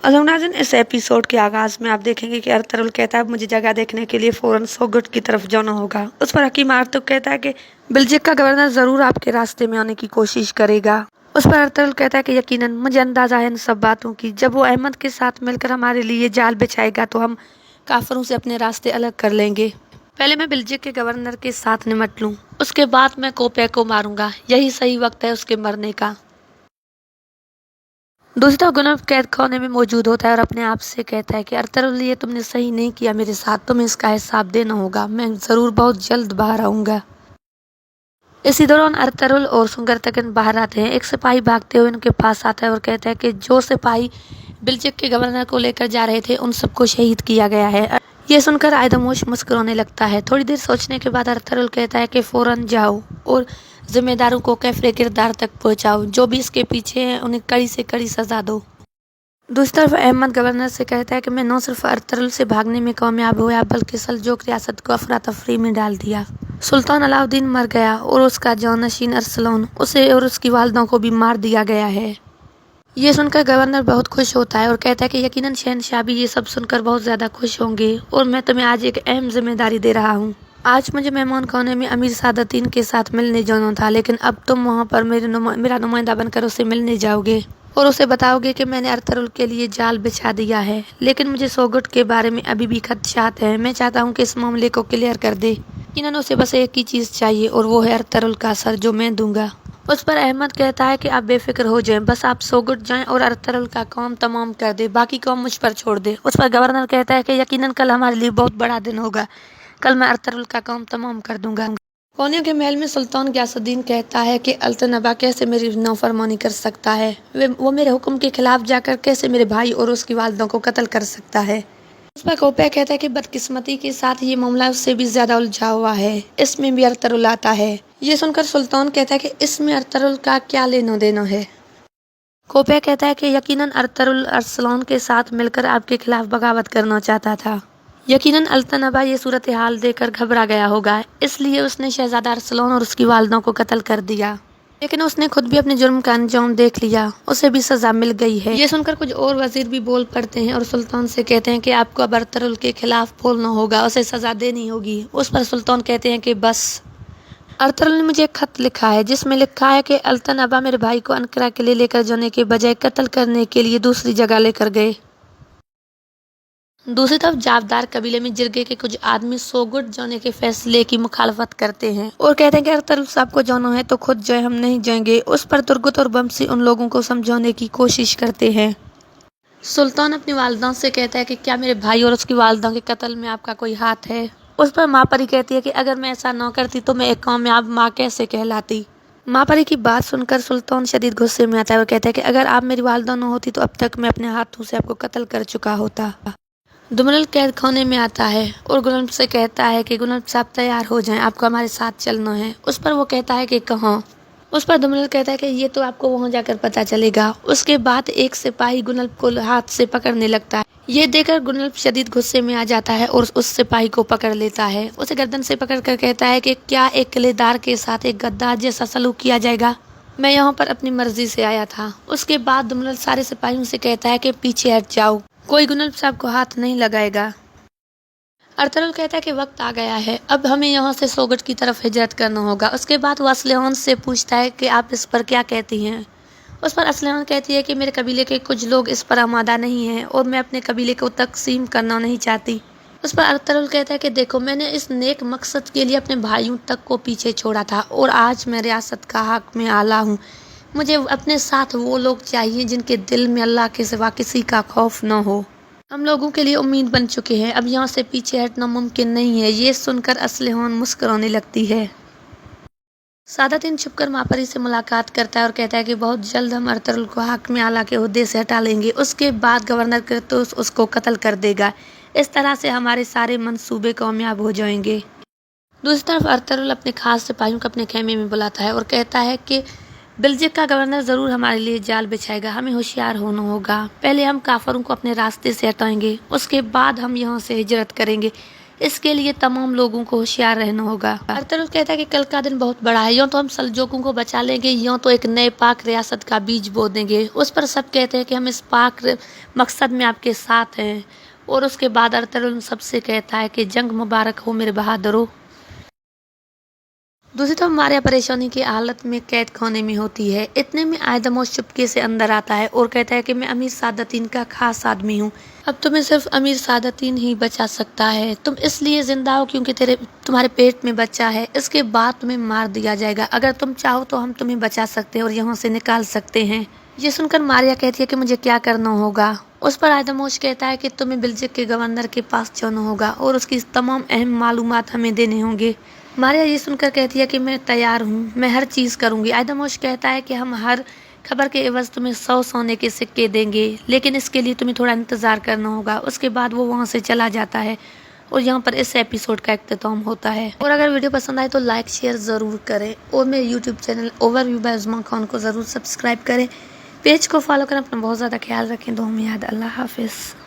और नाज़रीन, इस एपिसोड के आगाज में आप देखेंगे कि अरतुगरुल कहता है मुझे जगह देखने के लिए फौरन सोगुट की तरफ जाना होगा। उस पर हकीम आर्तुग कहता है कि बिल्जिक का गवर्नर जरूर आपके रास्ते में आने की कोशिश करेगा। उस पर अरतुगरुल कहता है कि यकीनन मुझे अंदाजा है इन सब बातों की। जब वो अहमद के साथ मिलकर हमारे लिए जाल बिछाएगा तो हम काफिरों से अपने रास्ते अलग कर लेंगे। पहले मैं बिल्जिक के गवर्नर के साथ निमट लूं, उसके बाद मैं कोपे को मारूंगा। यही सही वक्त है उसके मरने का। दूसरी तरफ गुनल्फ कैद खाने में मौजूद होता है और अपने आप से कहता है कि अरतुगरुल, ये तुमने सही नहीं किया मेरे साथ, तुम्हें इसका हिसाब देना होगा। मैं जरूर बहुत जल्द बाहर आऊंगा। इसी दौरान अरतुगरुल और सुंगरतगन बाहर आते हैं। एक सिपाही भागते हुए उनके पास आता है और कहता है कि जो सिपाही बिल्जिक के गवर्नर को लेकर जा रहे थे उन सबको शहीद किया गया है। ये सुनकर आयदमोश मुस्कुराने लगता है। थोड़ी देर सोचने के बाद अरतुगरुल कहता है कि फौरन जाओ और जिम्मेदारों को कैफरे किरदार तक पहुंचाओ। जो भी इसके पीछे हैं उन्हें कड़ी से कड़ी सजा दो। दूसरी तरफ अहमद गवर्नर से कहता है कि मैं न सिर्फ अरतुगरुल से भागने में कामयाब हुआ बल्कि सल्जूक रियासत को अफरा तफरी में डाल दिया। सुल्तान अलाउद्दीन मर गया और उसका जानशीन अरसलान, उसे और उसकी वालिदा को भी मार दिया गया है। ये सुनकर गवर्नर बहुत खुश होता है और कहता है कि यकीनन शहनशाह भी ये सब सुनकर बहुत ज़्यादा खुश होंगे और मैं तुम्हें आज एक अहम जिम्मेदारी दे रहा हूँ। आज मुझे मेहमान खाने में अमीर सादतीन के साथ मिलने जाना था, लेकिन अब तुम वहाँ पर मेरा नुमाइंदा बनकर उससे मिलने जाओगे और उसे बताओगे कि मैंने अरतुगरुल के लिए जाल बिछा दिया है। लेकिन मुझे सोगुट के बारे में अभी भी खदशात है। मैं चाहता हूँ कि इस मामले को क्लियर कर दे। यकीनन उसे बस एक ही चीज़ चाहिए और वो है अरतुगरुल का सर, जो मैं दूंगा। उस पर अहमद कहता है कि आप बेफिक्र हो जाएं, बस आप सोगुट जाएं और अरतुगरुल का काम तमाम कर दे, बाकी काम मुझ पर छोड़ दे। उस पर गवर्नर कहता है कि यकीनन कल हमारे लिए बहुत बड़ा दिन होगा, कल मैं अरतुगरुल का काम तमाम कर दूंगा। कोने के महल में सुल्तान गियासुद्दीन कहता है कि अल्तनबा कैसे मेरी नाफरमानी कर सकता है, वो मेरे हुक्म के खिलाफ जाकर कैसे मेरे भाई और उसकी वालिदा को कत्ल कर सकता है। उस पर कोपे कहता है कि बदकिस्मती के साथ ये मामला उससे भी ज्यादा उलझा हुआ है, इसमें भी अरतुगरुल आता है। ये सुनकर सुल्तान कहता है कि इसमें अरतुगरुल का क्या लेना देना है। कोपे कहता है कि यकीनन अरतुगरुल अरसलान के साथ मिलकर आपके खिलाफ बगावत करना चाहता था। यकीनन अल्तनबा ये सूरत हाल देखकर घबरा गया होगा, इसलिए उसने शहजादा अरसलान और उसकी वालिदा को कत्ल कर दिया। लेकिन उसने खुद भी अपने जुर्म का अंजाम देख लिया, उसे भी सजा मिल गई है। ये सुनकर कुछ और वजीर भी बोल पड़ते हैं और सुल्तान से कहते हैं कि आपको अब अरतुगरुल के खिलाफ बोलना होगा, उसे सजा देनी होगी। उस पर सुल्तान कहते हैं कि बस। अरतुगरुल ने मुझे एक खत लिखा है जिसमें लिखा है कि अल्तनबा मेरे भाई को अनकरा के लिए लेकर जाने के बजाय कत्ल करने के लिए दूसरी जगह लेकर गए। दूसरी तरफ जावदार कबीले में जिरगे के कुछ आदमी सोगुट जाने के फैसले की मुखालफत करते हैं और कहते हैं कि अरतुगरुल साहब को जाना है तो खुद जाए, हम नहीं जाएंगे। उस पर तुर्गुत और बमसी उन लोगों को समझाने की कोशिश करते हैं। सुल्तान अपनी वालिदा से कहता है कि क्या मेरे भाई और उसकी वालिदा के कत्ल में आपका कोई हाथ है। उस पर माँ परी कहती है कि अगर मैं ऐसा न करती तो मैं एक कामयाब माँ कैसे कहलाती। माँ परी की बात सुनकर सुल्तान शदीद गुस्से में आता है और कहता है कि अगर आप मेरी वालिदा न होती तो अब तक मैं अपने हाथों से आपको कत्ल कर चुका होता। दुमरल कैद खाने में आता है और गुलाम से कहता है कि गुलाम साहब तैयार हो जाएं, आपको हमारे साथ चलना है। उस पर वो कहता है कि कहाँ। उस पर दुमरल कहता है कि ये तो आपको वहाँ जाकर पता चलेगा। उसके बाद एक सिपाही गुनल्फ को हाथ से पकड़ने लगता है। ये देखकर गुनल्फ शदीद गुस्से में आ जाता है और उस सिपाही को पकड़ लेता है। उसे गर्दन से पकड़कर कहता है कि क्या एक किलेदार के साथ एक गद्दार जैसा सलूक किया जाएगा। मैं यहाँ पर अपनी मर्जी से आया था। उसके बाद दुमरल सारे सिपाहियों से कहता है कि पीछे हट जाओ, कोई गुनल्फ साहब को हाथ नहीं लगाएगा। अरतुगरुल कहता है कि वक्त आ गया है, अब हमें यहाँ से सोगुट की तरफ हिजरत करना होगा। उसके बाद वो असलहान से पूछता है कि आप इस पर क्या कहती हैं। उस पर असलहान कहती है कि मेरे कबीले के कुछ लोग इस पर आमादा नहीं हैं और मैं अपने कबीले को तकसीम करना नहीं चाहती। उस पर अरतुगरुल कहता है कि देखो, मैंने इस नेक मकसद के लिए अपने भाइयों तक को पीछे छोड़ा था और आज मैं रियासत का हक में आला हूँ। मुझे अपने साथ वो लोग चाहिए जिनके दिल में अल्लाह के सिवा किसी का खौफ न हो। हम लोगों के लिए उम्मीद बन चुके हैं, अब यहाँ से पीछे हटना मुमकिन नहीं है। ये सुनकर असलहान मुस्कुराने लगती है। सादतीन छुपकर मापरी से मुलाकात करता है और कहता है कि बहुत जल्द हम अरतुगरुल को हाकिम आला के ओहदे से हटा लेंगे। उसके बाद गवर्नर किरतुस उसको कत्ल कर देगा। इस तरह से हमारे सारे मंसूबे कामयाब हो जाएंगे। दूसरी तरफ अरतुगरुल अपने खास सिपाहियों को अपने खेमे में बुलाता है और कहता है कि बिल्जिक का गवर्नर ज़रूर हमारे लिए जाल बिछाएगा, हमें होशियार होना होगा। पहले हम काफरों को अपने रास्ते से हटाएंगे, उसके बाद हम यहाँ से हिजरत करेंगे। इसके लिए तमाम लोगों को होशियार रहना होगा। अरतुगरुल कहता है कि कल का दिन बहुत बड़ा है, यूँ तो हम सल्जोकों को बचा लेंगे, यूँ तो एक नए पाक रियासत का बीज बो देंगे। उस पर सब कहते हैं कि हम इस पाक मकसद में आपके साथ हैं। और उसके बाद अरतुगरुल सबसे कहता है कि जंग मुबारक हो मेरे बहादुरों। दूसरी तरफ मारिया परेशानी की हालत में कैद खाने में होती है। इतने में आयदमोश चुपके से अंदर आता है और कहता है कि मैं अमीर सादतीन का खास आदमी हूँ, अब तुम्हें सिर्फ अमीर सादतीन ही बचा सकता है। तुम इसलिए जिंदा हो क्योंकि तुम्हारे पेट में बच्चा है, इसके बाद तुम्हें मार दिया जाएगा। अगर तुम चाहो तो हम तुम्हें बचा सकते हैं और यहाँ से निकाल सकते हैं। ये सुनकर मारिया कहती है कि मुझे क्या करना होगा। उस पर आयदमोश कहता है कि तुम्हें बेल्जिक के गवर्नर के पास जाना होगा और उसकी तमाम अहम मालूमात हमें देने होंगे। मारिया ये सुनकर कहती है कि मैं तैयार हूँ, मैं हर चीज़ करूँगी। आयदमोश कहता है कि हम हर खबर के एवज तुम्हें 100 सोने के सिक्के देंगे, लेकिन इसके लिए तुम्हें थोड़ा इंतज़ार करना होगा। उसके बाद वो वहाँ से चला जाता है और यहाँ पर इस एपिसोड का इख्तिताम होता है। और अगर वीडियो पसंद आए तो लाइक शेयर ज़रूर करें और मेरे YouTube channel overview by Usma Khan को ज़रूर सब्सक्राइब करें। पेज को फॉलो करें। अपना बहुत ज़्यादा ख्याल रखें। दुआ में याद। अल्लाह हाफिज़।